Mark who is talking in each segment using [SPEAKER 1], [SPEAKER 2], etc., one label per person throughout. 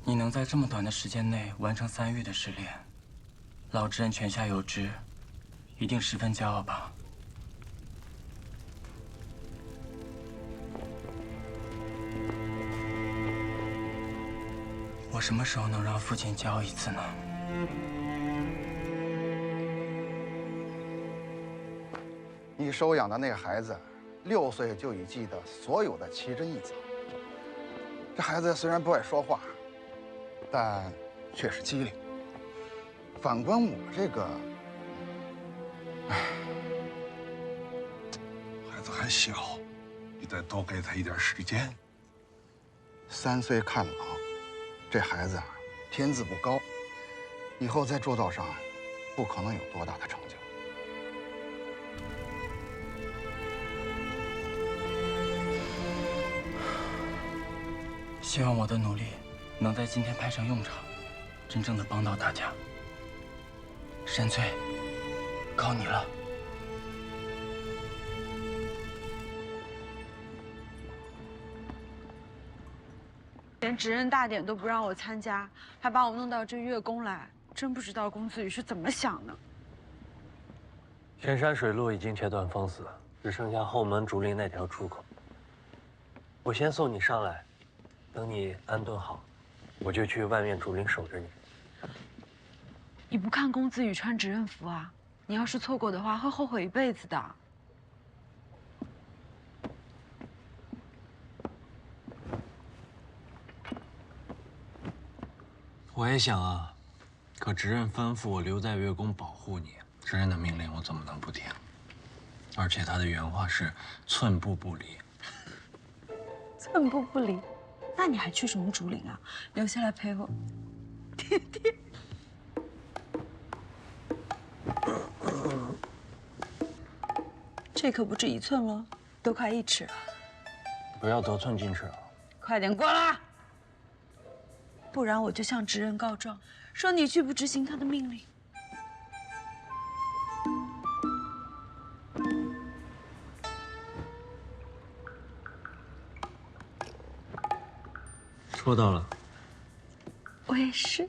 [SPEAKER 1] 你能在这么短的时间内完成3域的试炼，老知恩泉下有知，一定十分骄傲吧？我什么时候能让父亲骄傲一次呢？
[SPEAKER 2] 你收养的那个孩子，6岁就已记得所有的奇珍异草。这孩子虽然不爱说话，但却是机灵。反观我这个，
[SPEAKER 3] 孩子还小，你再多给他一点时间。
[SPEAKER 2] 3岁看老，这孩子啊，天资不高，以后在铸造上不可能有多大的成就。
[SPEAKER 1] 希望我的努力能在今天派上用场，真正的帮到大家。神粹，靠你了。
[SPEAKER 4] 连职任大典都不让我参加，还把我弄到这月宫来，真不知道公子羽是怎么想的。
[SPEAKER 5] 仙山水路已经切断封死，只剩下后门竹林那条出口。我先送你上来，等你安顿好，我就去外面竹林守着你。
[SPEAKER 4] 你不看公子羽穿职任服啊？你要是错过的话，会后悔一辈子的。
[SPEAKER 5] 我也想啊，可职任吩咐我留在月宫保护你，职任的命令我怎么能不听？而且他的原话是“寸步不离”。
[SPEAKER 4] 寸步不离，那你还去什么竹林啊？留下来陪我，爹爹。这可不止1寸了，都快1尺了。
[SPEAKER 5] 不要得寸进尺啊！
[SPEAKER 4] 快点过来，不然我就向职任告状，说你拒不执行他的命令。
[SPEAKER 5] 戳到了。
[SPEAKER 4] 我也是。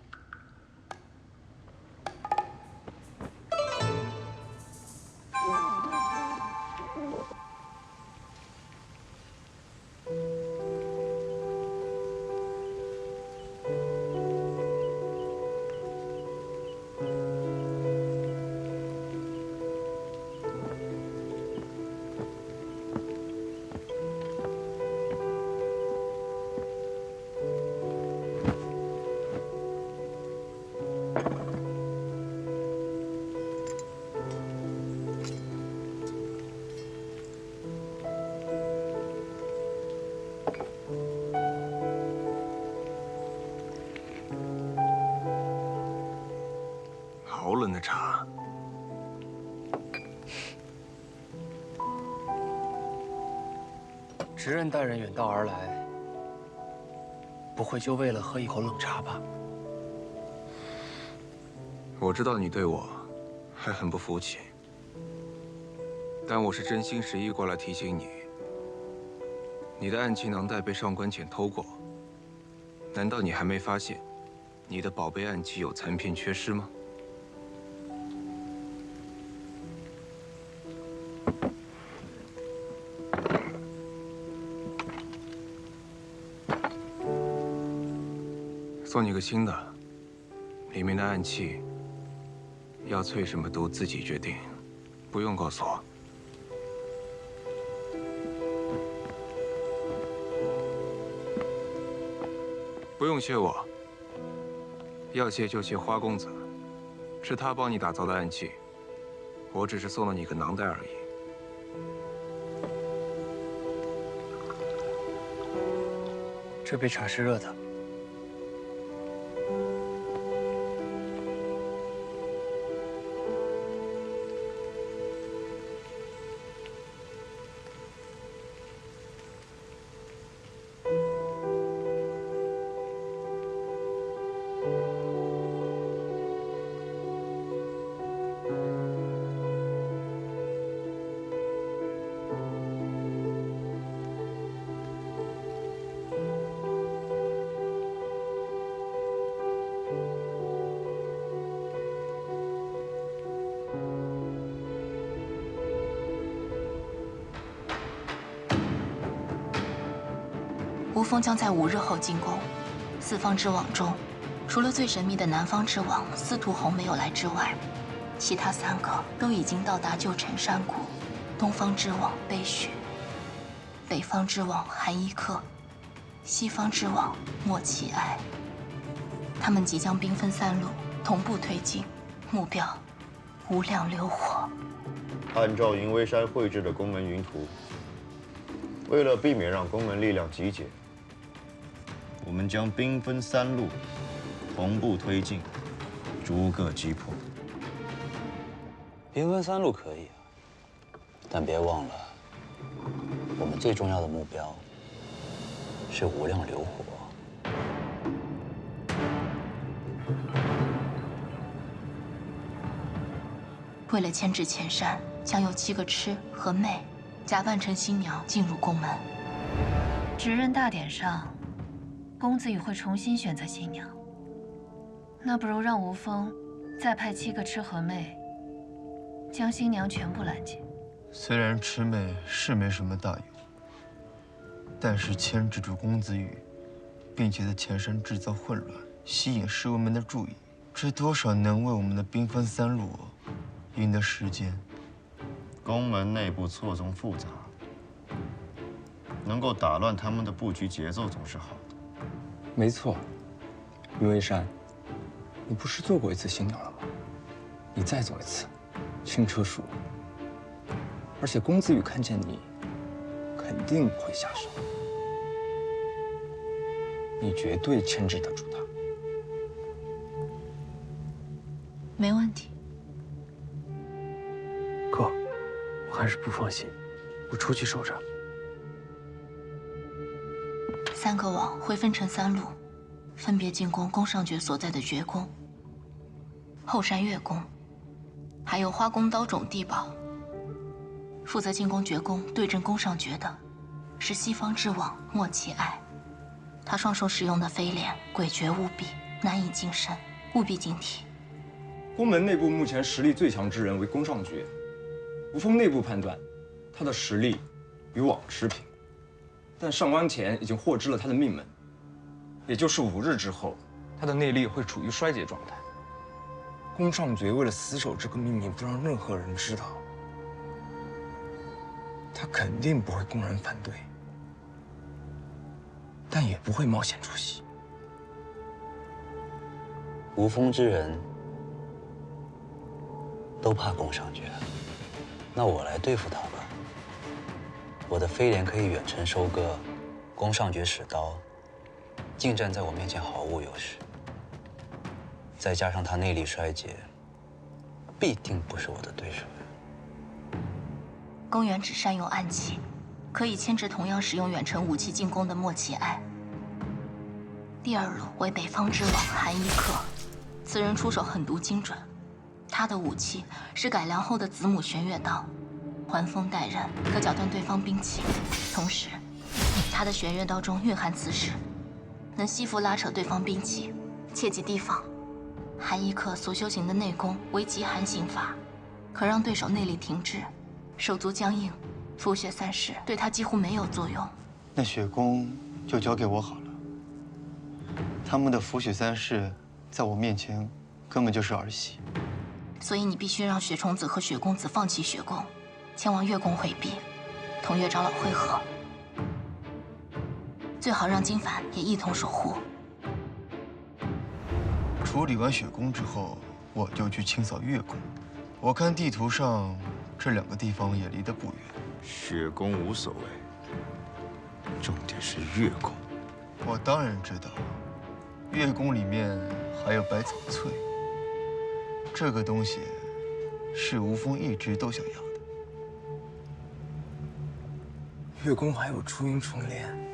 [SPEAKER 3] 好冷的茶。
[SPEAKER 1] 职任大人远道而来，不会就为了喝一口冷茶吧？
[SPEAKER 6] 我知道你对我还很不服气，但我是真心实意过来提醒你，你的暗器囊袋被上官浅偷过，难道你还没发现你的宝贝暗器有残片缺失吗？送你个新的，里面的暗器要淬什么毒自己决定，不用告诉我。不用谢我，要谢就谢花公子，是他帮你打造的暗器，我只是送了你个囊袋而已。
[SPEAKER 1] 这杯茶是热的。
[SPEAKER 7] 吴峰将在5日后进攻。4方之网中，除了最神秘的南方之网司徒红没有来之外，其他3个都已经到达旧城山谷。东方之网悲雪，北方之网寒衣客，西方之网莫奇哀。他们即将兵分3路，同步推进，目标无量流火。
[SPEAKER 8] 按照云微山绘制的宫门云图，为了避免让宫门力量集结，我们将兵分3路，同步推进，逐个击破。
[SPEAKER 9] 兵分3路可以啊，但别忘了，我们最重要的目标是无量流火。
[SPEAKER 7] 为了牵制前山，将有7个痴和媚假扮成新娘进入宫门。
[SPEAKER 10] 执刃大典上，公子羽会重新选择新娘。那不如让吴峰再派7个痴和媚，将新娘全部拦截。
[SPEAKER 11] 虽然魑魅是没什么大用，但是牵制住公子羽，并且在前山制造混乱，吸引侍卫们的注意，这多少能为我们的兵分3路赢得时间。
[SPEAKER 8] 宫门内部错综复杂，能够打乱他们的布局节奏总是好的。
[SPEAKER 1] 没错，云微山，你不是做过一次新娘了吗？你再做一次，轻车熟路。而且公子羽看见你，肯定不会下手。你绝对牵制得住他。
[SPEAKER 7] 没问题。
[SPEAKER 5] 哥，我还是不放心，我出去守着。
[SPEAKER 7] 3个网会分成3路，分别进攻宫上诀所在的绝宫、后山月宫，还有花宫刀冢地堡。负责进攻绝宫、对阵宫上诀的是西方之王莫奇哀，他双手使用的飞镰诡谲无比，难以近身，务必警惕。
[SPEAKER 12] 宫门内部目前实力最强之人为宫上诀，吴峰内部判断，他的实力与网持平，但上官田已经获知了他的命门，也就是5日之后，他的内力会处于衰竭状态。宫上诀为了死守这个秘密，不让任何人知道，他肯定不会公然反对，但也不会冒险出席。
[SPEAKER 9] 无风之人都怕宫上诀，那我来对付他吧。我的飞镰可以远程收割，宫上诀使刀，近战在我面前毫无优势。再加上他内力衰竭，必定不是我的对手。
[SPEAKER 7] 公园只善用暗器，可以牵制同样使用远程武器进攻的莫奇哀。第2路为北方之王寒衣客，此人出手狠毒精准，他的武器是改良后的子母玄月刀，环锋带刃，可绞断对方兵器。同时，他的玄月刀中蕴含磁石，能吸附拉扯对方兵器。切忌提防，寒衣客所修行的内功为极寒刑法，可让对手内力停滞，手足僵硬，符血散逝对他几乎没有作用。
[SPEAKER 11] 那血功就交给我好了。他们的符血三式，在我面前根本就是儿戏。
[SPEAKER 7] 所以你必须让雪虫子和雪公子放弃血功，前往月宫回避，同月长老会合。最好让金凡也一同守护。
[SPEAKER 11] 处理完雪宫之后，我就去清扫月宫。我看地图上这2个地方也离得不远。
[SPEAKER 8] 雪宫无所谓，重点是月宫。
[SPEAKER 11] 我当然知道，月宫里面还有百草翠，这个东西是吴峰一直都想要的。
[SPEAKER 5] 月宫还有朱茵重莲。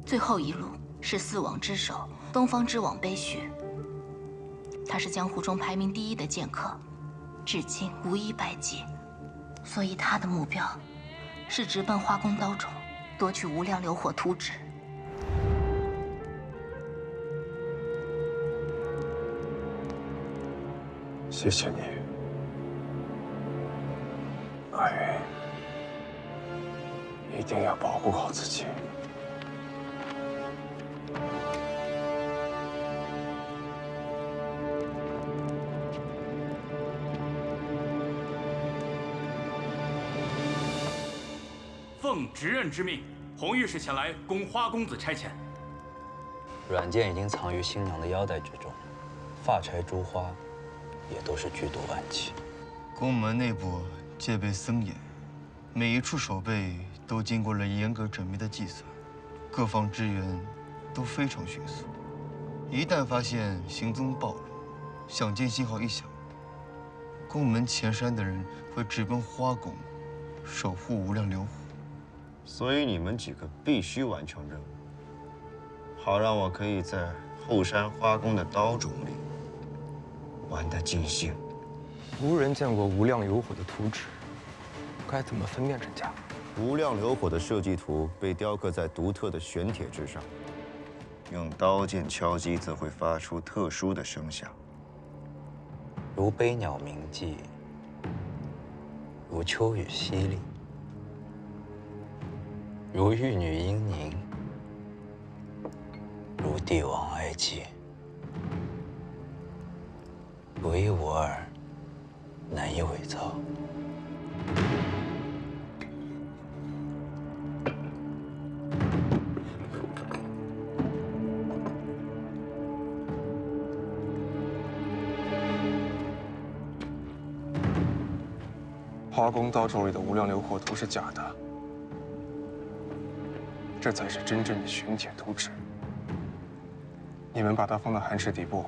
[SPEAKER 7] 最后一路是4网之首东方之网悲雪，他是江湖中排名第1的剑客，至今无一败绩，所以他的目标是直奔花宫刀冢，夺取无量流火图纸。
[SPEAKER 3] 谢谢你，阿云，一定要保护好自己。
[SPEAKER 13] 奉执刃之命，红御史前来供花公子差遣。
[SPEAKER 9] 软件已经藏于新娘的腰带之中，发钗、珠花也都是剧毒暗器。
[SPEAKER 11] 宫门内部戒备森严，每一处守备都经过了严格缜密的计算，各方支援都非常迅速。一旦发现行踪暴露，响箭信号一响，宫门前山的人会直奔花宫，守护无量流火。
[SPEAKER 8] 所以你们几个必须完成任务，好让我可以在后山花宫的刀冢里玩得尽兴。
[SPEAKER 1] 无人见过无量流火的图纸，该怎么分辨真假？
[SPEAKER 8] 无量流火的设计图被雕刻在独特的玄铁之上，用刀剑敲击则会发出特殊的声响，
[SPEAKER 9] 如悲鸟鸣妓，如秋雨淅沥，如玉女英宁，如帝王哀泣，唯我耳，难以伪造。
[SPEAKER 3] 花宫刀冢里的无量流火图是假的，这才是真正的玄铁图纸。你们把它放到寒池底部，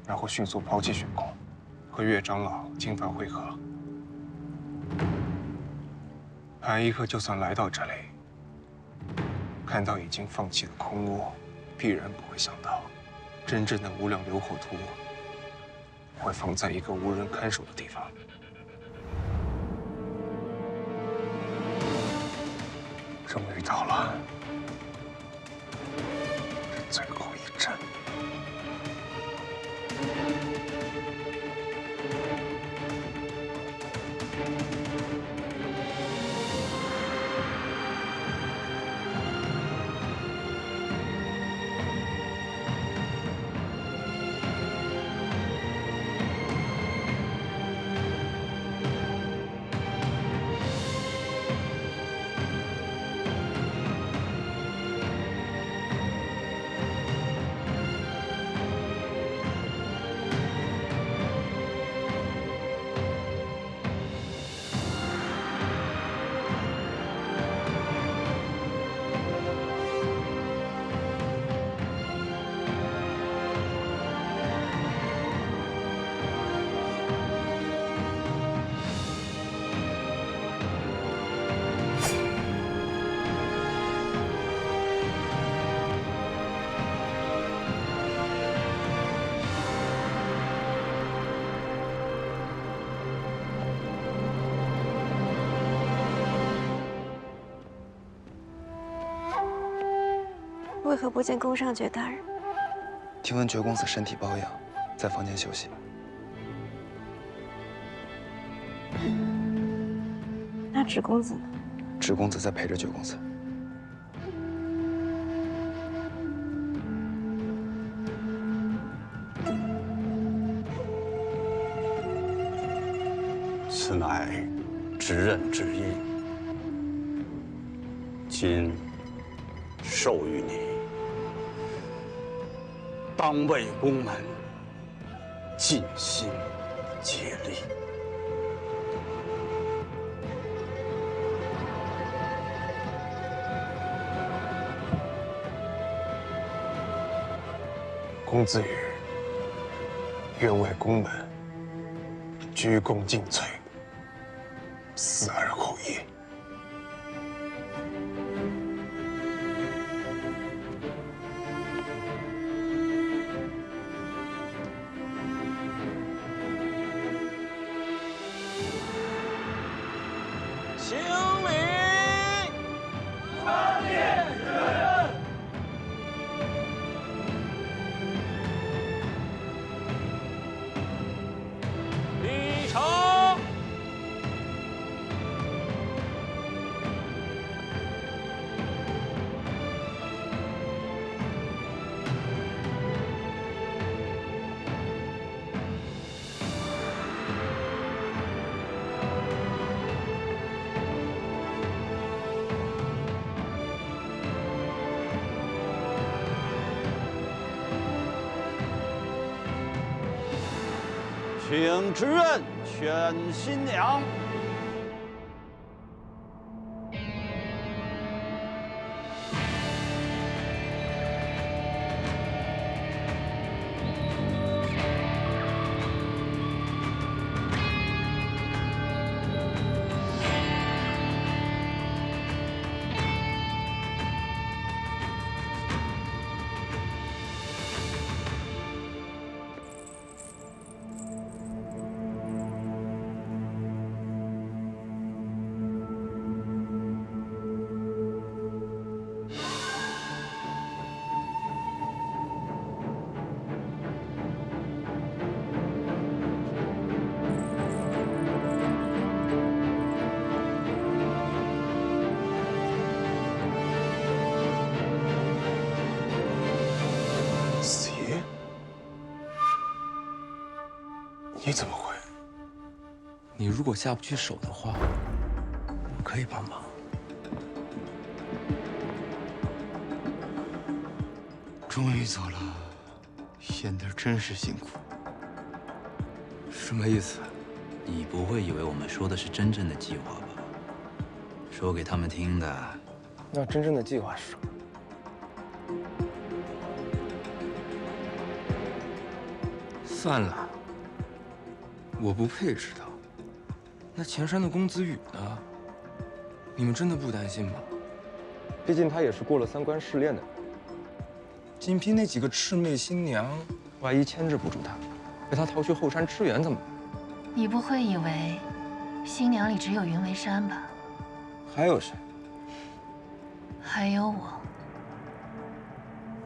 [SPEAKER 3] 然后迅速抛弃玄宫，和岳长老经凡会合。韩一克就算来到这里，看到已经放弃的空屋，必然不会想到，真正的无量流火图会放在一个无人看守的地方。终于到了，这最后一战。
[SPEAKER 14] 为何不见宫上爵大人？
[SPEAKER 1] 听闻爵公子身体抱恙，在房间休息。
[SPEAKER 14] 那芷公子呢？
[SPEAKER 1] 芷公子在陪着爵公子。
[SPEAKER 15] 此乃执刃之意，今授予你，当为宫门尽心竭力。
[SPEAKER 3] 公子羽愿为宫门鞠躬尽瘁，死而后已。
[SPEAKER 16] 行礼，参见主人。请执刃选新娘。
[SPEAKER 3] 你怎么会？
[SPEAKER 1] 你如果下不去手的话，我可以帮忙。
[SPEAKER 11] 终于走了，显得真是辛苦。
[SPEAKER 1] 什么意思？
[SPEAKER 9] 你不会以为我们说的是真正的计划吧？说给他们听的。
[SPEAKER 1] 那真正的计划是什么？算了。 我不配知道。那前山的公子羽呢？你们真的不担心吗？毕竟他也是过了3关试炼的人。仅凭那几个魑魅新娘，万一牵制不住他，被他逃去后山支援怎么办？
[SPEAKER 10] 你不会以为新娘里只有云为山吧？
[SPEAKER 1] 还有谁？
[SPEAKER 10] 还有我。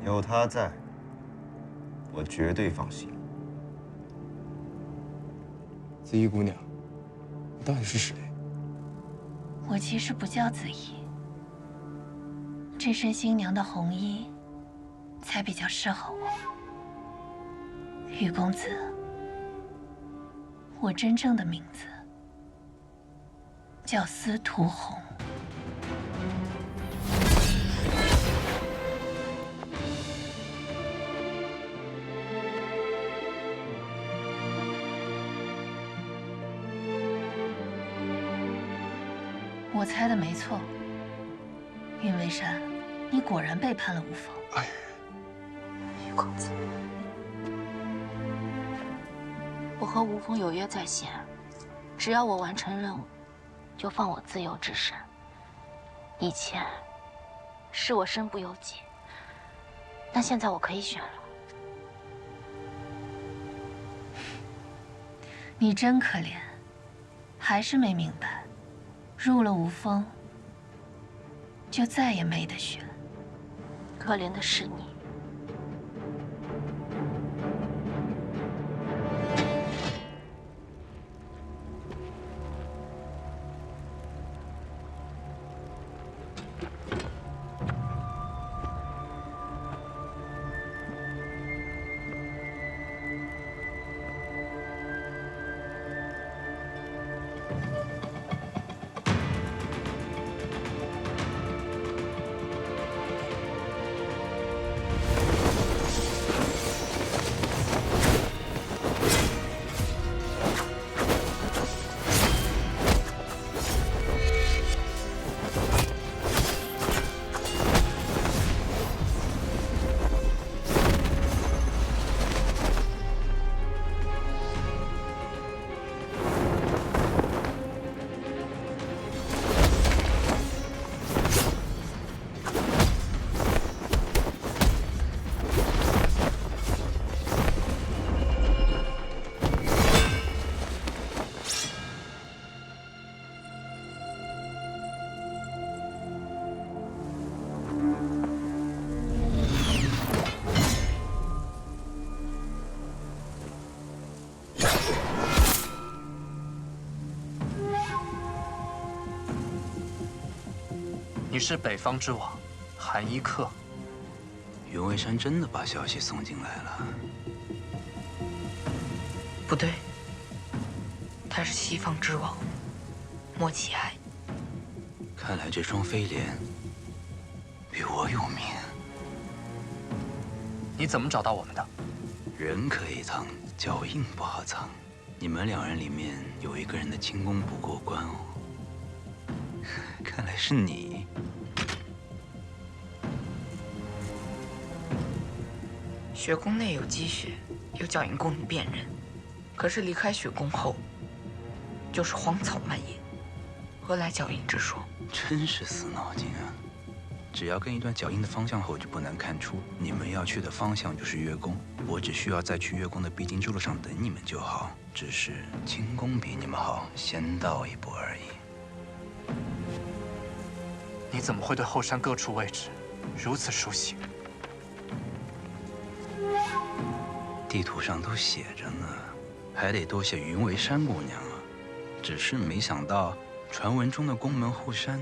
[SPEAKER 8] 有他在，我绝对放心。
[SPEAKER 1] 子怡姑娘，你到底是谁？
[SPEAKER 10] 我其实不叫子怡，这身新娘的红衣才比较适合我。雨公子，我真正的名字叫司徒红。 我猜的没错，云为山，你果然背叛了吴风。
[SPEAKER 3] 哎，
[SPEAKER 7] 雨公子，我和吴风有约在先，只要我完成任务，就放我自由之身。以前是我身不由己，但现在我可以选了。
[SPEAKER 10] 你真可怜，还是没明白。 入了吴风，就再也没得选。
[SPEAKER 7] 可怜的是你。
[SPEAKER 9] 你是北方之王，韩一克。云为山真的把消息送进来了？
[SPEAKER 17] 不对，他是西方之王，莫启哀。
[SPEAKER 9] 看来这双飞廉比我有名。
[SPEAKER 17] 你怎么找到我们的？
[SPEAKER 9] 人可以藏，脚印不好藏。你们2人里面有一个人的轻功不过关哦。看来是你。
[SPEAKER 17] 血宫内有积血，有脚印供你辨认。可是离开血宫后，就是荒草蔓延，何来脚印之说？
[SPEAKER 9] 真是死脑筋啊！只要跟一段脚印的方向后，就不难看出你们要去的方向就是月宫。我只需要在去月宫的必经之路上等你们就好。只是轻功比你们好，先到一步而已。
[SPEAKER 18] 你怎么会对后山各处位置如此熟悉？
[SPEAKER 9] 地图上都写着呢，还得多谢云为山姑娘啊。只是没想到，传闻中的宫门后山，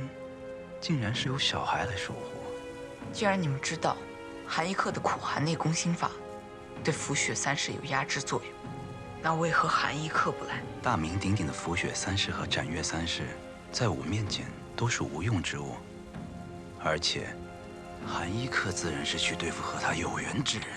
[SPEAKER 9] 竟然是由小孩来守护。
[SPEAKER 17] 既然你们知道，寒一刻的苦寒内功心法对符雪3式有压制作用，那为何寒一刻不来？
[SPEAKER 9] 大名鼎鼎的符雪3式和斩月3式，在我面前都是无用之物。而且，寒一刻自然是去对付和他有缘之人。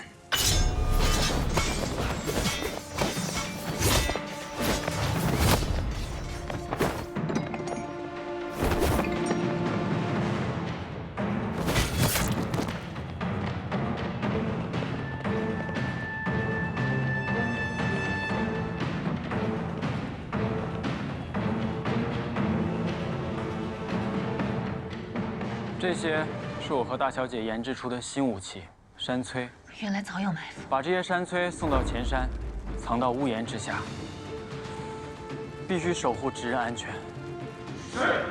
[SPEAKER 19] 这些是我和大小姐研制出的新武器山摧。
[SPEAKER 10] 原来早有埋伏。
[SPEAKER 19] 把这些山摧送到前山，藏到屋檐之下，必须守护职人安全。是。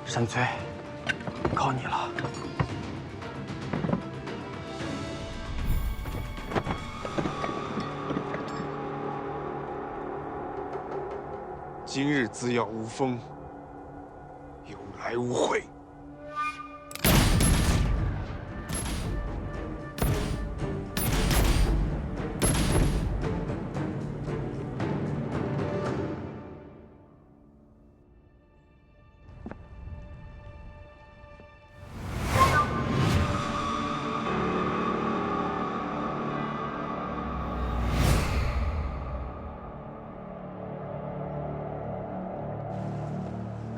[SPEAKER 19] 山摧，靠你了。
[SPEAKER 3] 今日自要无风，有来无回。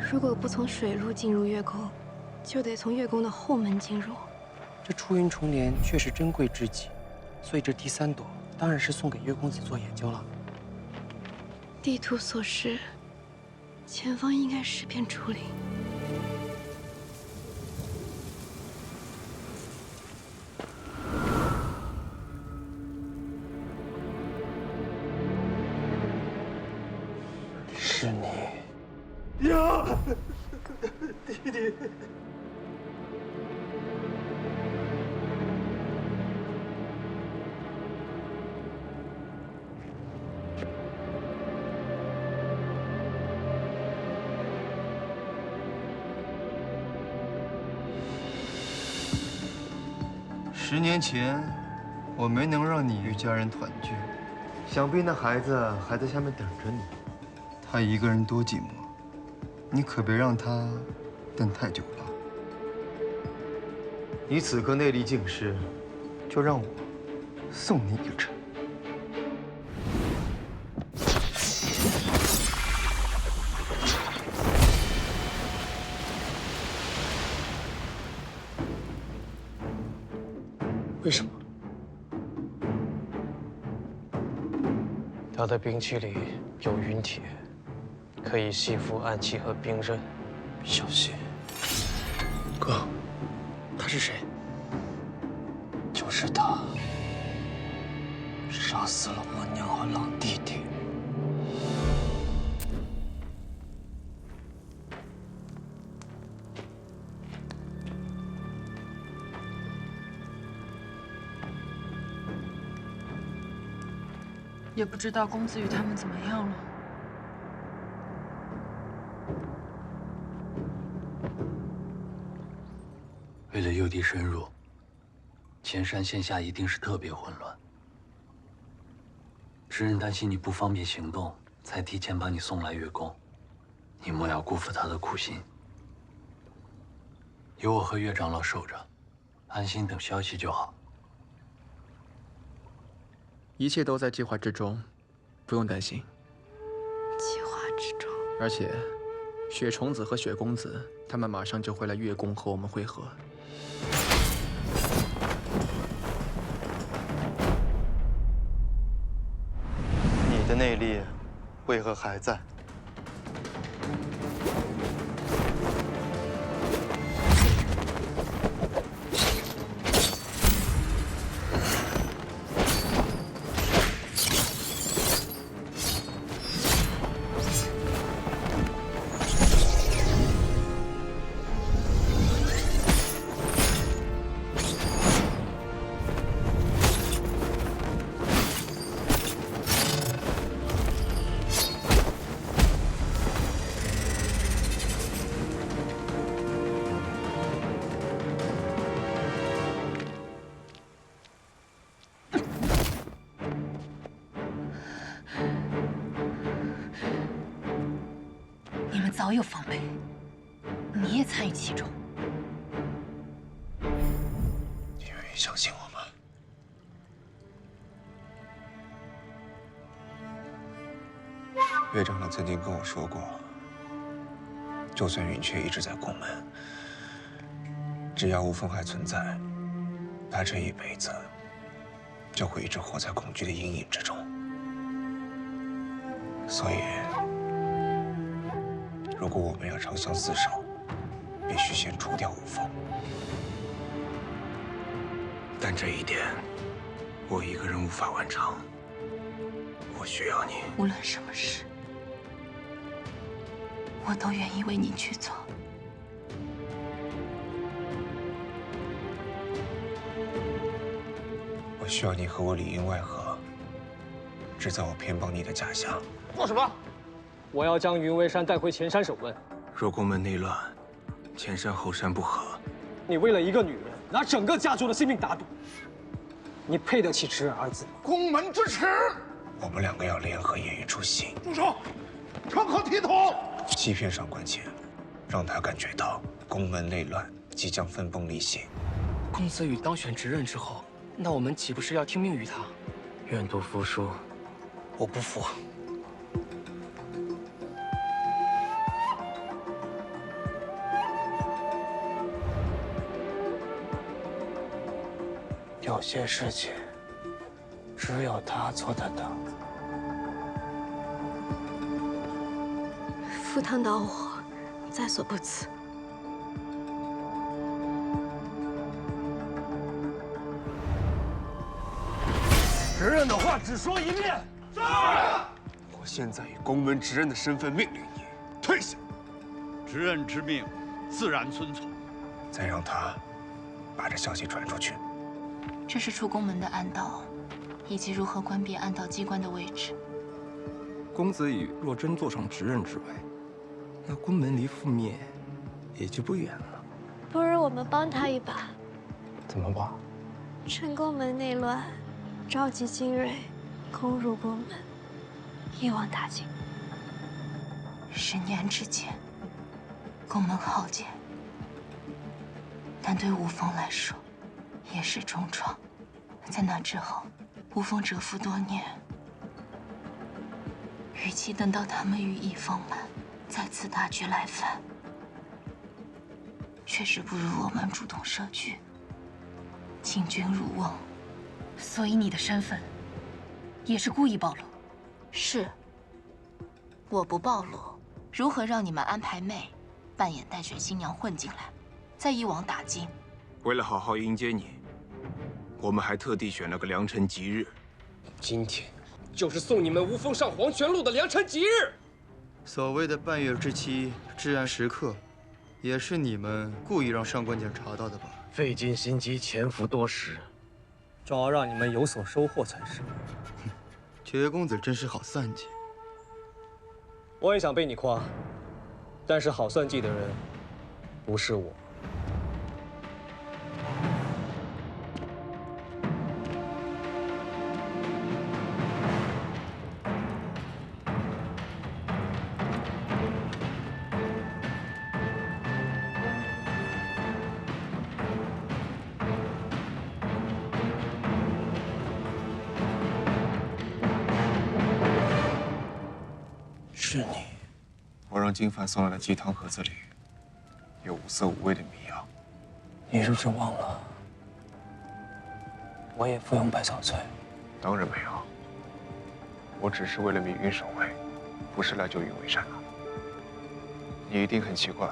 [SPEAKER 14] 如果不从水路进入月宫，就得从月宫的后门进入。
[SPEAKER 20] 这出云重莲确实珍贵之极，所以这第3朵当然是送给月公子做研究了。
[SPEAKER 14] 地图所示，前方应该是片竹林。
[SPEAKER 20] 是你。
[SPEAKER 15] 呀，弟弟！10
[SPEAKER 11] 年前，我没能让你与家人团聚，想必那孩子还在下面等着你。他一个人多寂寞。你可别让他等太久了。你此刻内力尽失，就让我送你一程。
[SPEAKER 20] 为什么？他的兵器里有云铁。可以吸附暗器和冰刃。小心，哥，他是谁？就是他，杀死了我娘和狼弟弟。
[SPEAKER 4] 也不知道公子羽他们怎么样了。
[SPEAKER 5] 为了诱敌深入，前山线下一定是特别混乱。知人担心你不方便行动，才提前把你送来月宫。你莫要辜负他的苦心。有我和岳长老守着，安心等消息就好。
[SPEAKER 20] 一切都在计划之中，
[SPEAKER 21] 不用担心。
[SPEAKER 14] 计划之中。
[SPEAKER 21] 而且，雪虫子和雪公子他们马上就会来月宫和我们会合。
[SPEAKER 11] 你的内力为何还在？
[SPEAKER 10] 你们早有防备，你也参与其中。
[SPEAKER 6] 你愿意相信我吗？岳长老曾经跟我说过，就算云雀一直在宫门，只要吴凤还存在，他这一辈子就会一直活在恐惧的阴影之中。所以，如果我们要长相厮守，必须先除掉吴凤。但这一点，我一个人无法完成。我需要你。
[SPEAKER 7] 无论什么事，我都愿意为你去做。
[SPEAKER 6] 我需要你和我里应外合，制造我偏帮你的假象。
[SPEAKER 20] 做什么？我要将云为山带回前山守问。
[SPEAKER 6] 若宫门内乱，前山后山不和，
[SPEAKER 20] 你为了一个女人，拿整个家族的性命打赌，你配得起侄儿子吗？
[SPEAKER 2] 宫门之耻！
[SPEAKER 6] 我们两个要联合演一出戏。
[SPEAKER 2] 住手！成何体统！
[SPEAKER 6] 欺骗上官浅，让他感觉到宫门内乱即将分崩离析。
[SPEAKER 20] 公子羽当选执刃之后，那我们岂不是要听命于他？愿赌服输，我不服。有些事情，只有他做得到。
[SPEAKER 14] 赴汤蹈火，在所不辞。
[SPEAKER 15] 执刃的话只说一遍。是。
[SPEAKER 3] 我现在以宫门执刃的身份命令你退下。
[SPEAKER 16] 执刃之命，自然遵从。
[SPEAKER 6] 再让他把这消息传出去。
[SPEAKER 7] 这是出宫门的暗道，以及如何关闭暗道机关的位置。
[SPEAKER 1] 公子羽若真坐上执刃之位，那宫门离覆灭也就不远了。
[SPEAKER 14] 不如我们帮他一把，
[SPEAKER 1] 怎么帮？
[SPEAKER 14] 趁宫门内乱，召集精锐，攻入宫门，一网打尽。
[SPEAKER 7] 10年之间，宫门浩劫，但对吴凤来说，也是重创。在那之后，吴凤蛰伏多年，与其等到他们羽翼丰满，再次大举来犯，确实不如我们主动设局，请君入瓮。
[SPEAKER 10] 所以你的身份也是故意暴露？
[SPEAKER 7] 是。我不暴露，如何让你们安排妹扮演待选新娘混进来，再一网打尽？
[SPEAKER 6] 为了好好迎接你，我们还特地选了个良辰吉日。
[SPEAKER 20] 今天就是送你们吴凤上黄泉路的良辰吉日。
[SPEAKER 11] 所谓的半月之期、至暗时刻，也是你们故意让上官简查到的吧？
[SPEAKER 20] 费尽心机，潜伏多时，总要让你们有所收获才是。
[SPEAKER 11] 绝公子真是好算计。
[SPEAKER 20] 我也想被你夸，但是好算计的人不是我。是你。
[SPEAKER 3] 我让金凡送来的鸡汤盒子里有无色无味的迷药。
[SPEAKER 20] 你是不是忘了？我也服用百草萃。
[SPEAKER 3] 当然没有。我只是为了命运守卫，不是来救云为善的。你一定很奇怪，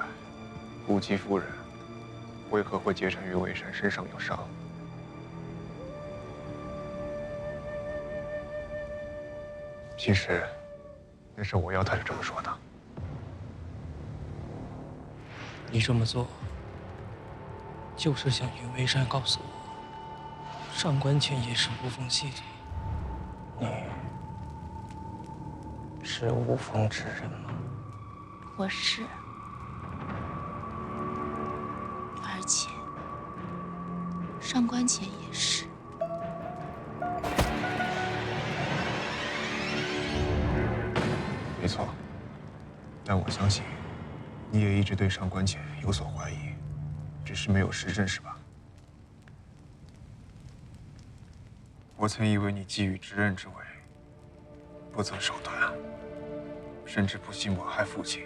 [SPEAKER 3] 乌姬夫人为何会结成云为善身上有伤？其实，那是我要他是这么说的。
[SPEAKER 20] 你这么做，就是想云为善告诉我，上官浅也是无风系的。你是无风之人吗？
[SPEAKER 7] 我是，而且上官浅也是。
[SPEAKER 3] 没错，但我相信，你也一直对上官浅有所怀疑，只是没有实证，是吧？我曾以为你觊觎执刃之位，不择手段，甚至不惜谋害父亲。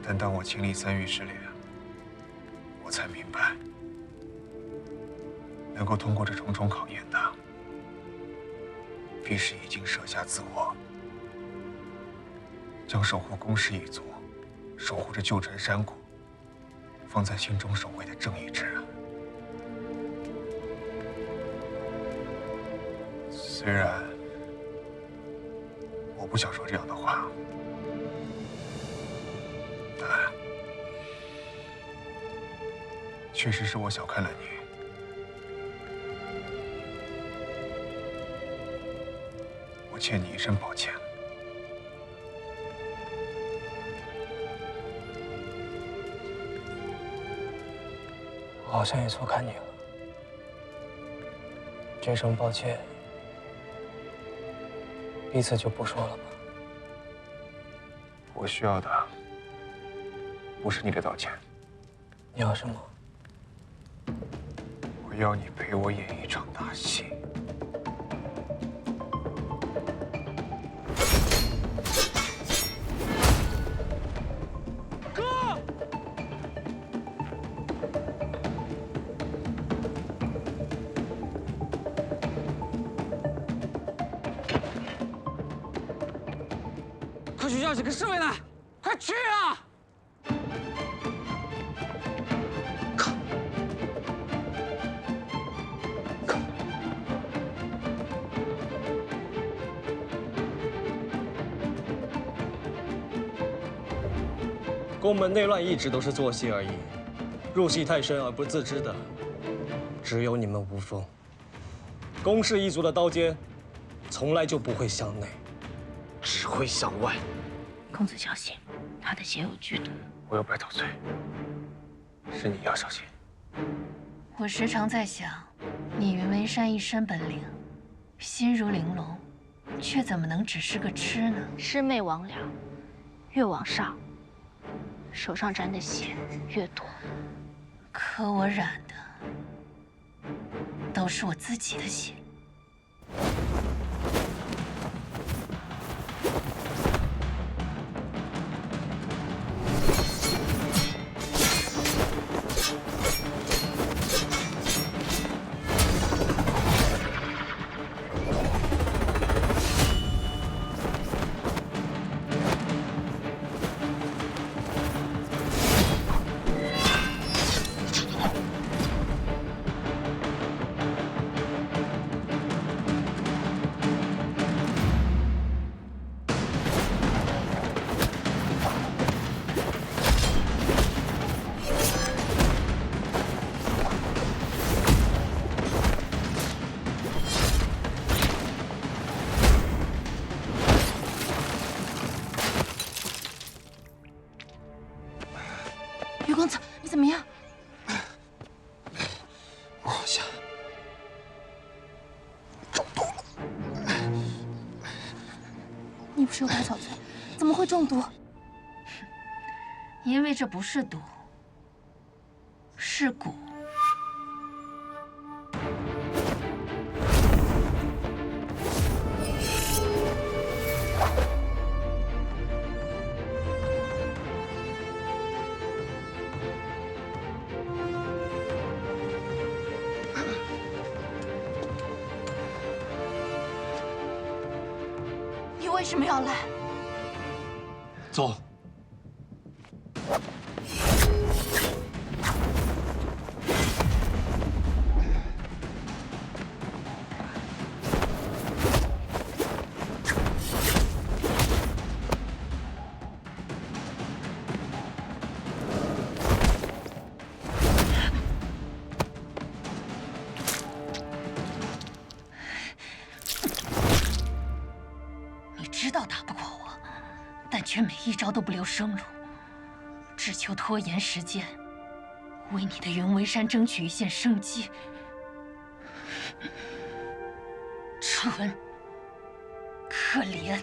[SPEAKER 3] 但当我经历3月失联，我才明白，能够通过这重重考验的，必是已经舍下自我，将守护宫氏一族、守护着旧城山谷放在心中首位的正义之人。虽然我不想说这样的话，但确实是我小看了你。我欠你一声抱歉。
[SPEAKER 20] 我好像也错看你了。这声抱歉，彼此就不说了吧。
[SPEAKER 3] 我需要的不是你的道歉。
[SPEAKER 20] 你要什么？
[SPEAKER 3] 我要你陪我演一场大戏。
[SPEAKER 15] 哥！快去叫几个侍卫来！快去啊！
[SPEAKER 12] 宫门内乱一直都是做戏而已，入戏太深而不自知的，只有你们无风。宫氏一族的刀尖，从来就不会向内，只会向外。
[SPEAKER 7] 公子小心，他的血有剧毒。
[SPEAKER 3] 我有百草萃，是你要小心。
[SPEAKER 10] 我时常在想，你云为善一身本领，心如玲珑，却怎么能只是个痴呢？
[SPEAKER 7] 魑魅魍魉，越往上，手上沾的血越多。
[SPEAKER 10] 可我染的都是我自己的血。
[SPEAKER 7] 于公子，你怎么样？
[SPEAKER 11] 我好像中毒了。
[SPEAKER 7] 你不是有百草萃，怎么会中毒？
[SPEAKER 10] 因为这不是毒，是蛊。
[SPEAKER 7] 为什么要来？
[SPEAKER 21] 走。
[SPEAKER 10] 知道打不过我，但却每一招都不留生路，只求拖延时间，为你的云为山争取一线生机。蠢，可怜。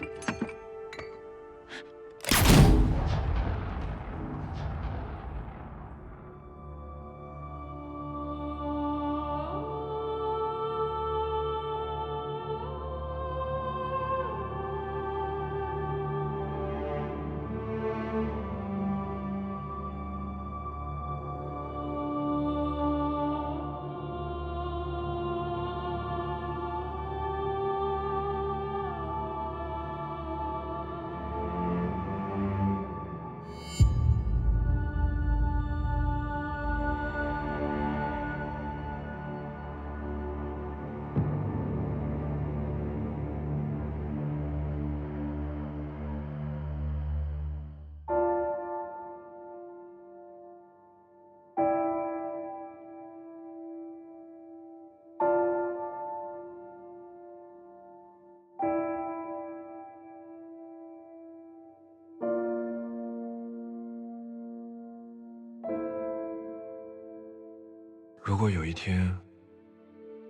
[SPEAKER 6] 如果有一天，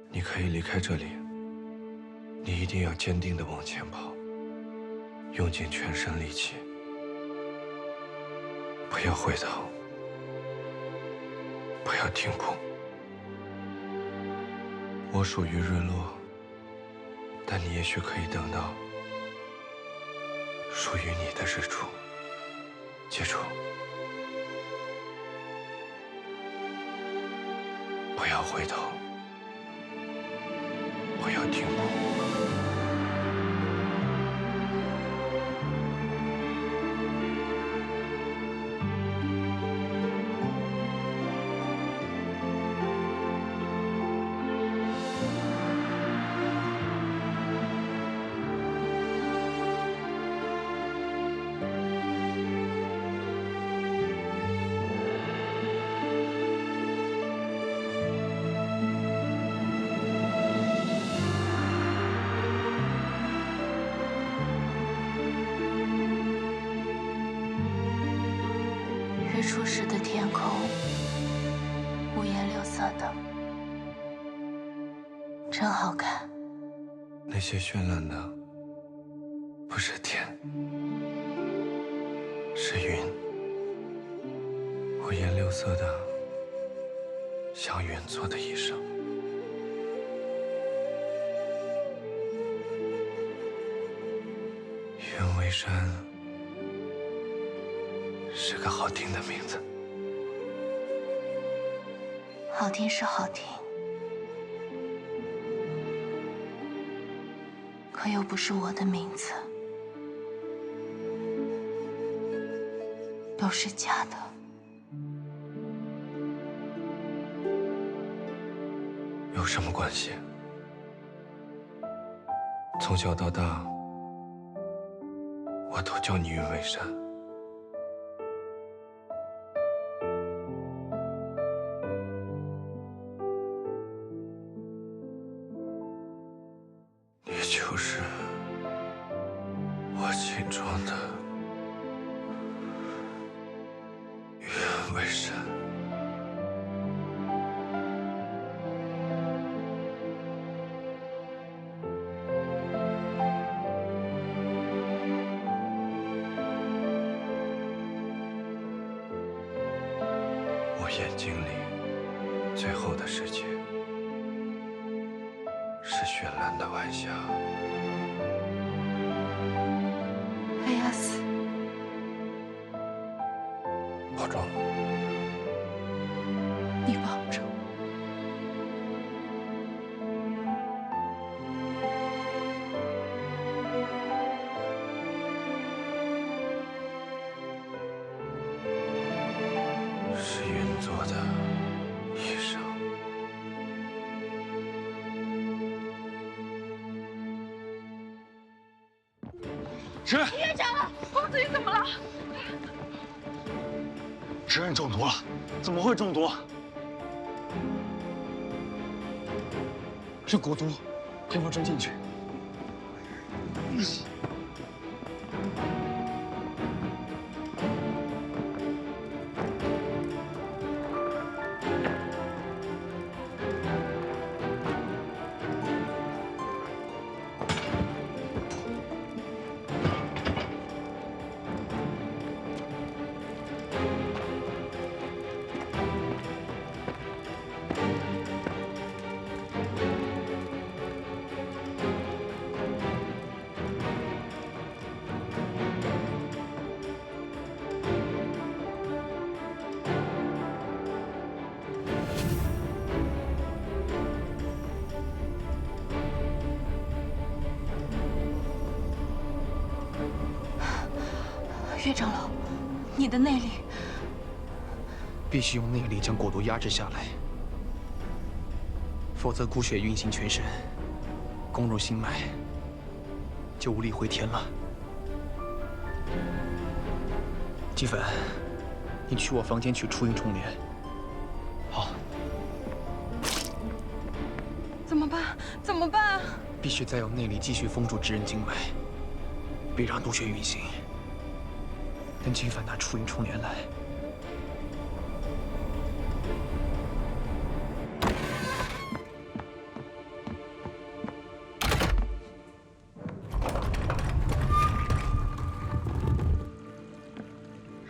[SPEAKER 6] 你可以离开这里，你一定要坚定地往前跑，用尽全身力气，不要回头，不要停步。我属于日落，但你也许可以等到属于你的日出。记住，不要回头，不要停步。
[SPEAKER 7] 日出时的天空，五颜六色的，真好看。
[SPEAKER 6] 那些绚烂的，不是天，是云，五颜六色的，像云做的衣裳。云为山。是个好听的名字，
[SPEAKER 7] 好听是好听，可又不是我的名字，都是假的。
[SPEAKER 6] 有什么关系？从小到大，我都叫你云为山。就是我心中的云为山。我眼睛里最后的世界是绚烂的晚霞。
[SPEAKER 7] 菲亚斯，
[SPEAKER 6] 保重。
[SPEAKER 10] 你保重。
[SPEAKER 2] 直认，
[SPEAKER 4] 院长，公子羽怎么了？
[SPEAKER 2] 直认中毒了。怎么会中毒？是蛊毒，快放针进去。
[SPEAKER 7] 岳长老，你的内力
[SPEAKER 21] 必须用内力将蛊毒压制下来，否则蛊血运行全身，攻入心脉，就无力回天了。姬粉，你去我房间取出阴重连。好。
[SPEAKER 4] 怎么办？怎么办？
[SPEAKER 21] 必须再用内力继续封住直人经脉，别让毒血运行。等姬粉拿出阴重连来。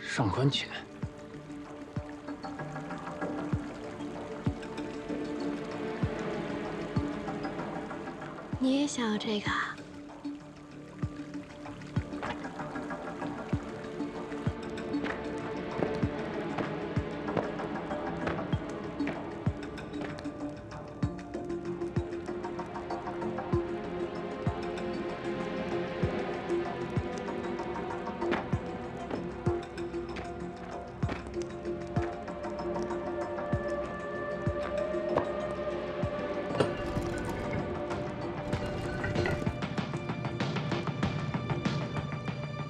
[SPEAKER 20] 上官浅，
[SPEAKER 14] 你也想要这个啊？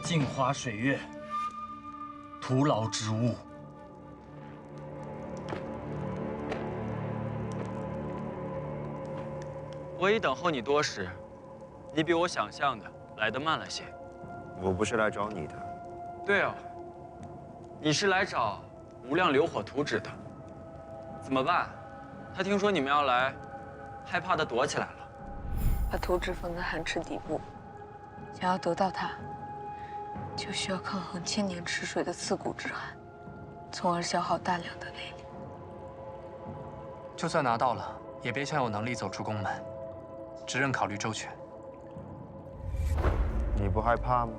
[SPEAKER 19] 镜花水月，徒劳之物。
[SPEAKER 18] 我已等候你多时，你比我想象的来得慢了些。
[SPEAKER 8] 我不是来找你的。
[SPEAKER 18] 对哦，你是来找无量流火图纸的。怎么办？他听说你们要来，害怕的躲起来了。
[SPEAKER 17] 把图纸放在寒池底部，想要得到它，就需要抗衡千年池水的刺骨之寒，从而消耗大量的内力。
[SPEAKER 18] 就算拿到了，也别想有能力走出宫门。只认考虑周全。
[SPEAKER 8] 你不害怕吗？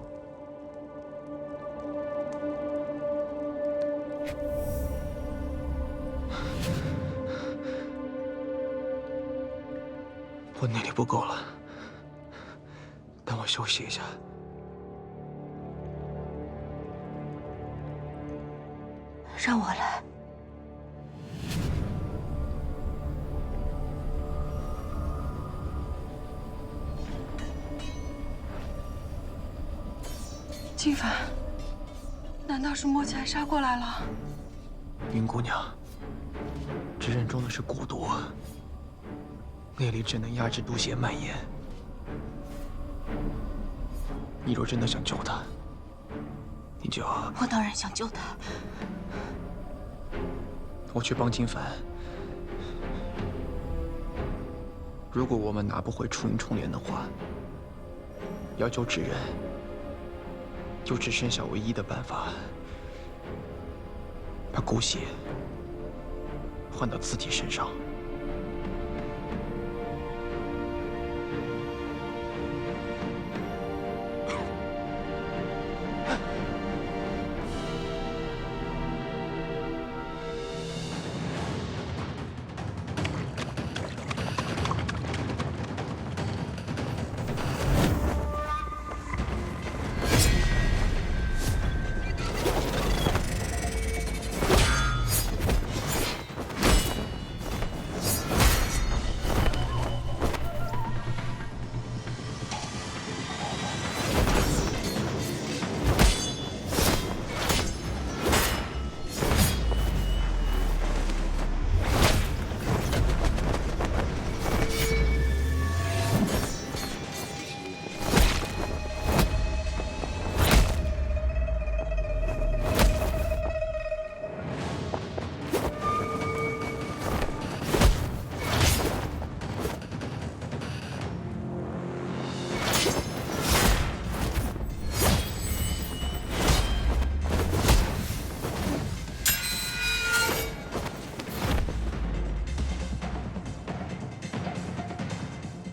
[SPEAKER 21] 我内力不够了，等我休息一下。
[SPEAKER 7] 让我来。
[SPEAKER 4] 金凡，难道是莫千杀过来了？
[SPEAKER 21] 云姑娘，直认中的是蛊毒，内力只能压制毒血蔓延。你若真的想救他，你就……
[SPEAKER 7] 我当然想救他。
[SPEAKER 21] 我去帮金凡。如果我们拿不回出阴重连的话，要救直人，就只剩下唯一的办法，把蛊血换到自己身上。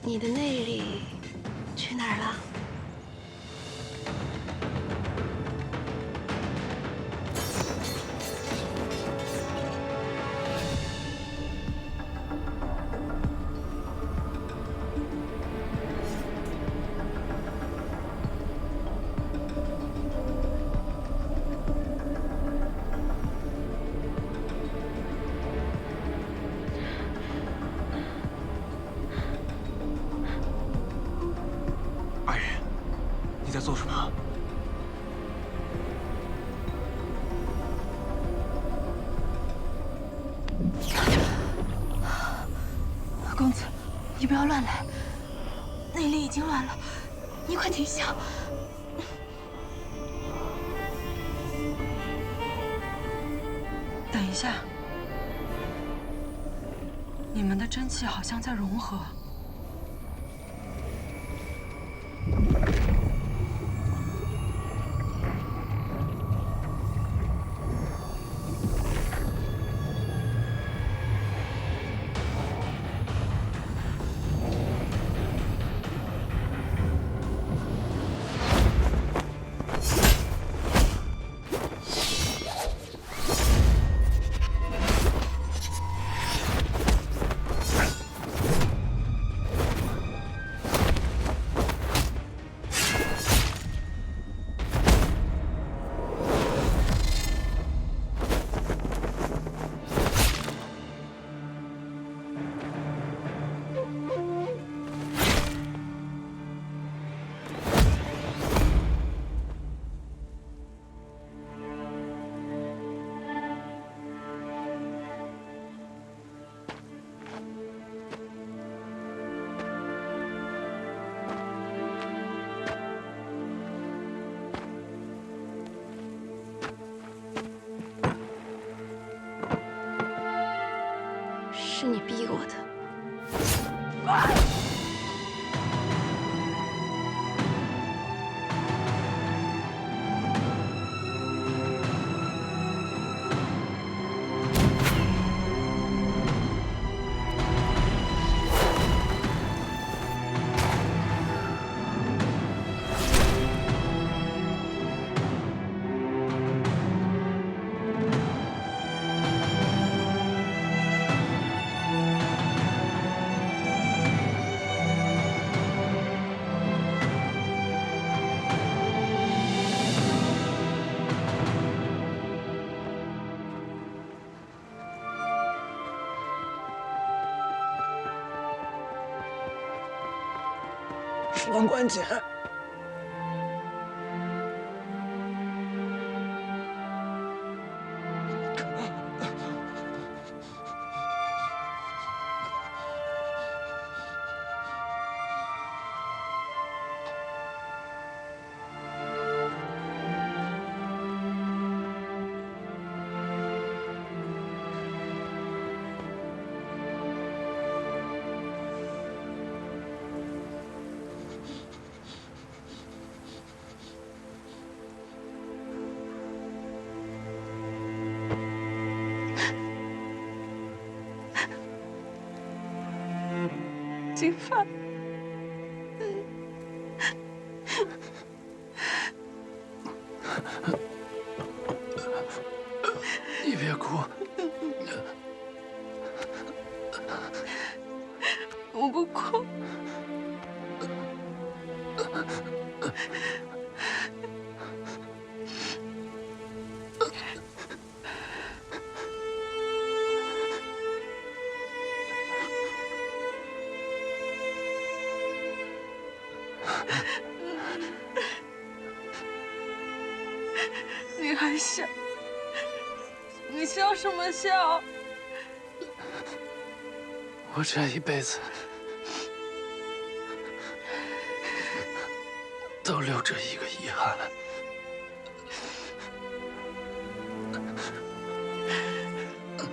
[SPEAKER 14] 你的内力去哪儿了？
[SPEAKER 3] 你在做什么？
[SPEAKER 7] 公子，你不要乱来，内力已经乱了，你快停下！
[SPEAKER 4] 等一下，你们的真气好像在融合。
[SPEAKER 14] 是你逼我的。
[SPEAKER 1] 上官简，
[SPEAKER 14] 金帆，
[SPEAKER 20] 你别哭，
[SPEAKER 14] 我不哭。你还笑？你笑什么笑？
[SPEAKER 20] 我这一辈子都留着一个遗憾，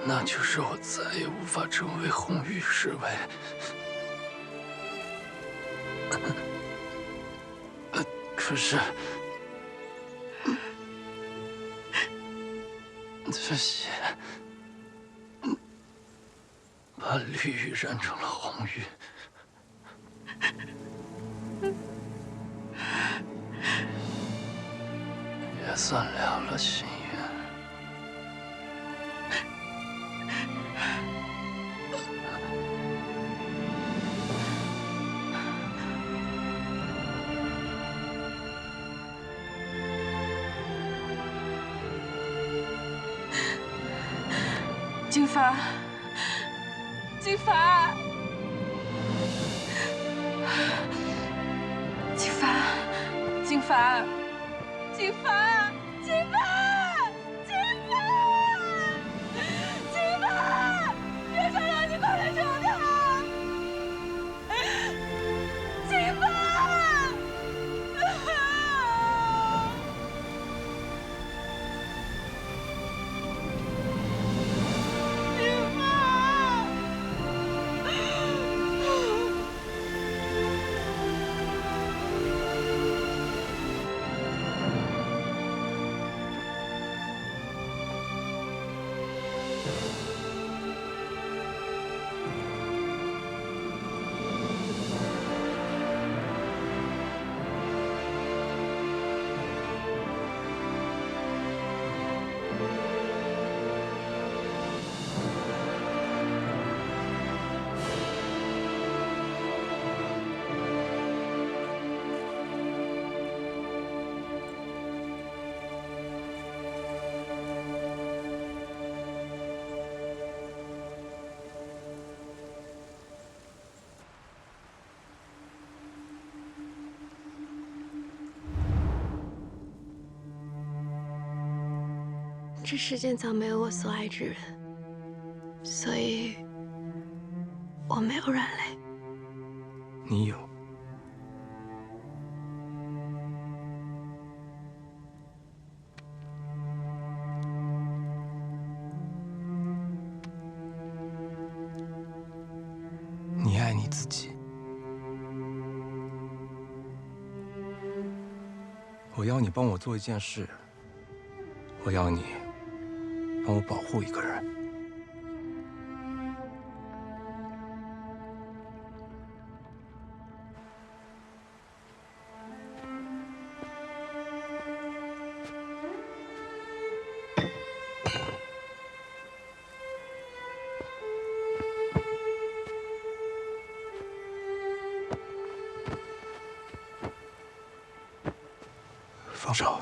[SPEAKER 20] 那就是我再也无法成为红玉侍卫。可是，这血把绿玉染成了红玉，
[SPEAKER 21] 算了了心愿。
[SPEAKER 17] 金凡，金凡，金凡，金凡，金凡，金凡，金凡，金凡，别杀了你，快来救他！金凡。
[SPEAKER 14] 这世间早没有我所爱之人，所以我没有软肋。
[SPEAKER 1] 你有。你爱你自己。我要你帮我做一件事。我要你。 帮我保护一个人。放手。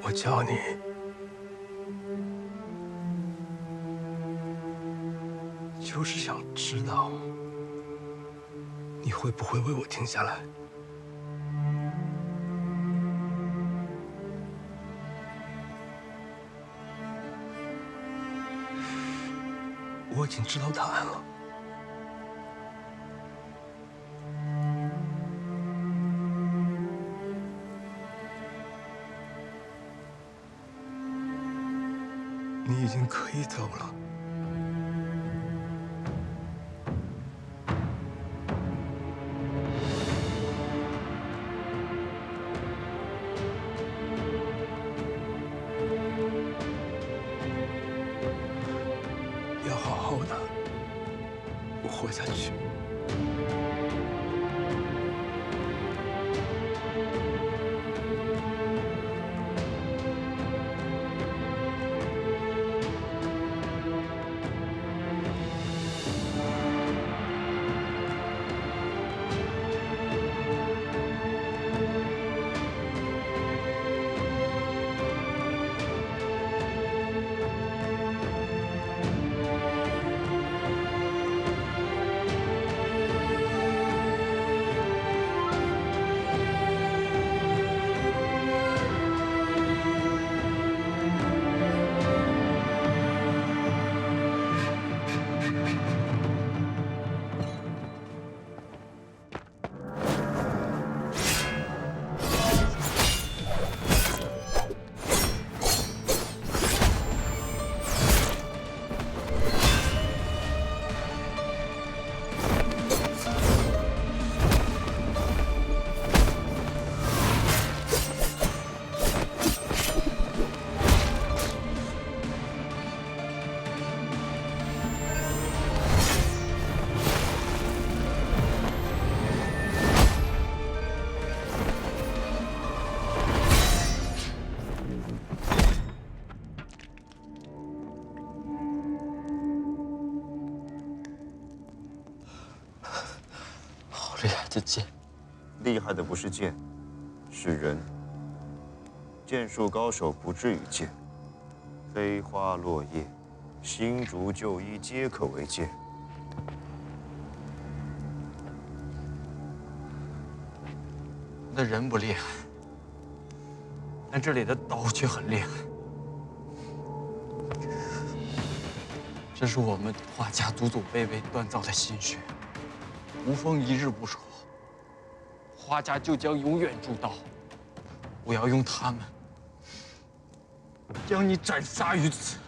[SPEAKER 1] 我教你，就是想知道你会不会为我停下来。我已经知道答案了。 你已经可以走了。要好好的活下去。
[SPEAKER 9] 好厉害的剑！
[SPEAKER 8] 厉害的不是剑，是人。剑术高手不至于剑，飞花落叶、新竹旧衣皆可为剑。
[SPEAKER 18] 我的人不厉害，但这里的刀却很厉害。这是我们华家祖祖辈辈锻造的心血，无风一日不熟，华家就将永远铸刀。我要用它们将你斩杀于此。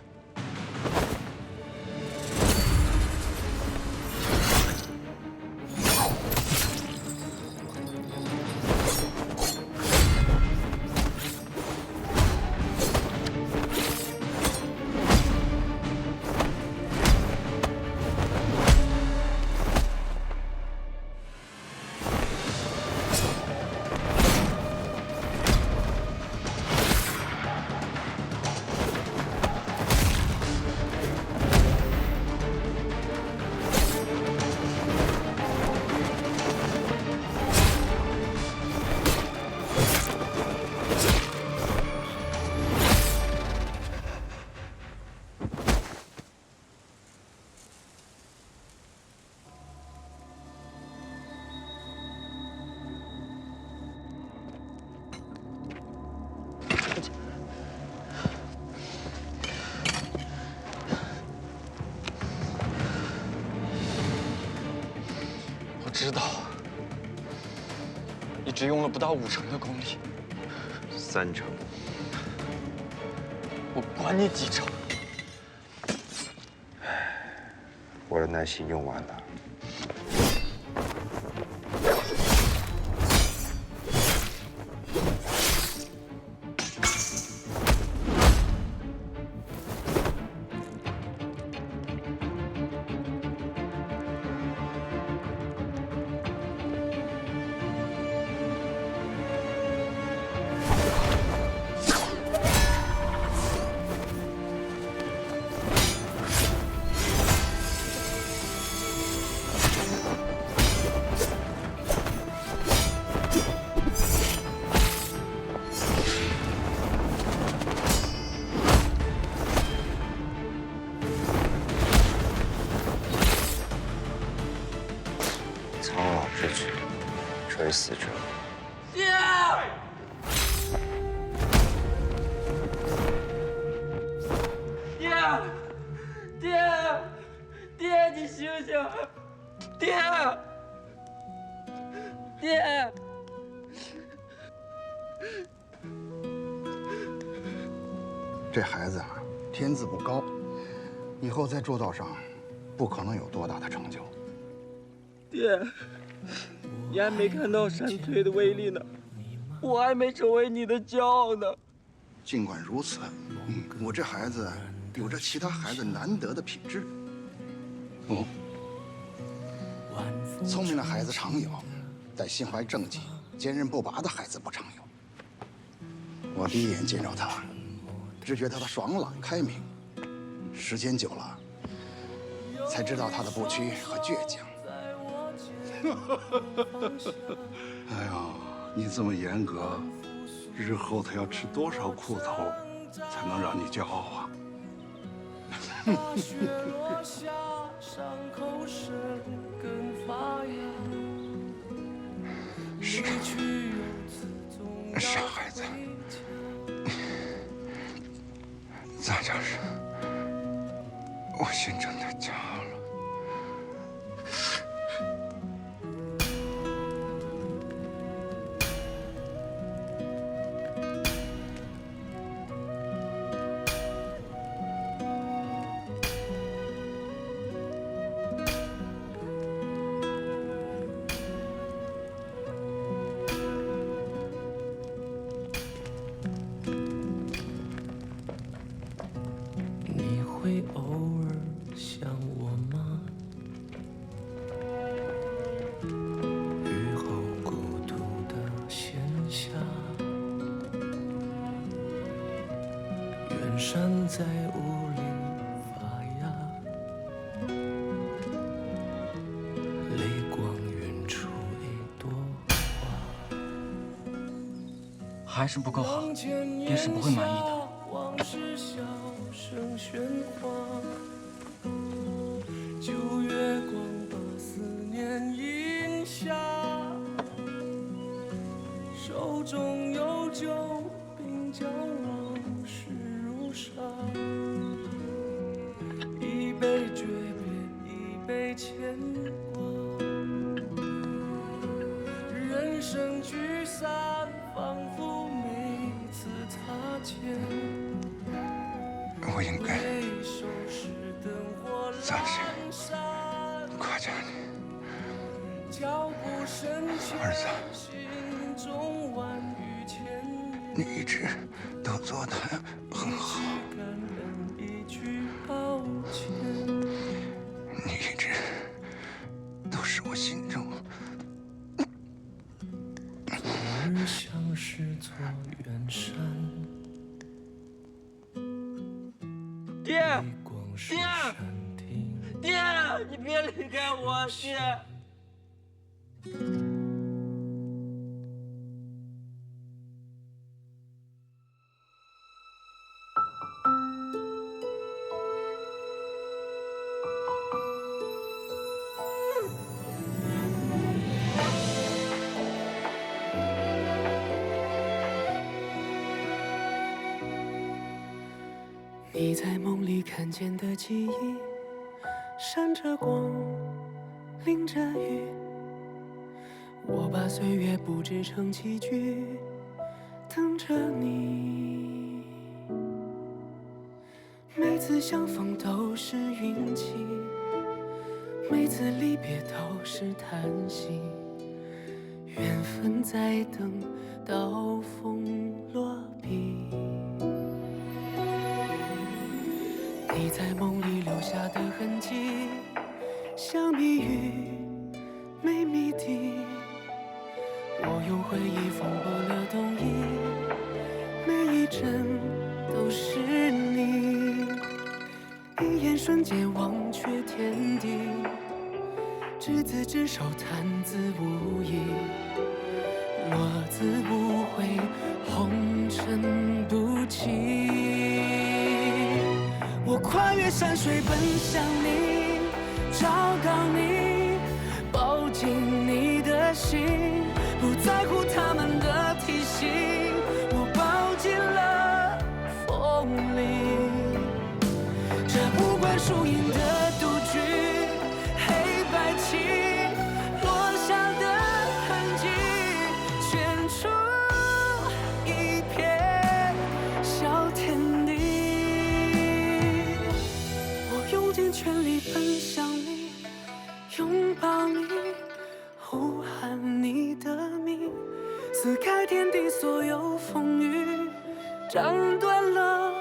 [SPEAKER 18] 知道，你只用了不到5成的功力
[SPEAKER 8] ，3成。
[SPEAKER 18] 我管你几成。
[SPEAKER 6] 我的耐心用完了。垂死者。
[SPEAKER 17] 爹！爹！爹！爹，你醒醒！爹！爹！
[SPEAKER 2] 这孩子啊，天资不高，以后在铸造上不可能有多大的成就。
[SPEAKER 17] 爹。 你还没看到山翠的威力呢，我还没成为你的骄傲呢。
[SPEAKER 2] 尽管如此，我这孩子有着其他孩子难得的品质。哦，聪明的孩子常有，但心怀正气、坚韧不拔的孩子不常有。我第一眼见着他，只觉他的爽朗开明，时间久了，才知道他的不屈和倔强。
[SPEAKER 13] 哎呀，你这么严格，日后他要吃多少苦头，才能让你骄傲啊？
[SPEAKER 2] 傻孩子，咱就是我心中的骄傲了。
[SPEAKER 20] 会偶尔想我吗？雨后孤独的闲暇，远山在雾里发芽，泪光晕出
[SPEAKER 19] 还是不够好，爹是不会满意的。
[SPEAKER 5] 往事笑声喧哗，旧月光把思念印下，手中有酒，鬓角往事如沙，一杯诀别，一杯牵挂，人生聚散，仿佛每次擦肩。
[SPEAKER 2] 我应该暂时夸奖你，儿子，你一直都做得很好，你一直都是我心中
[SPEAKER 5] 像是座远山。
[SPEAKER 20] 爹，爹，你别离开我，爹。
[SPEAKER 5] 你在梦里看见的记忆，闪着光，淋着雨。我把岁月布置成棋局，等着你。每次相逢都是运气，每次离别都是叹息。缘分在等到风落笔。你在梦里留下的痕迹，像谜语没谜底。我用回忆缝合了冬衣，每一帧都是你。一眼瞬间忘却天地，执子之手，弹字无意，落字无悔，红尘不弃。我跨越山水奔向你，找到你，抱紧你的心，不在乎他们的提醒，我抱进了风里。这无关输赢的赌局，黑白棋落下的痕迹，圈出一片小天地。我用尽全力奔向你，拥抱你，呼喊你的名，撕开天地所有风雨，斩断了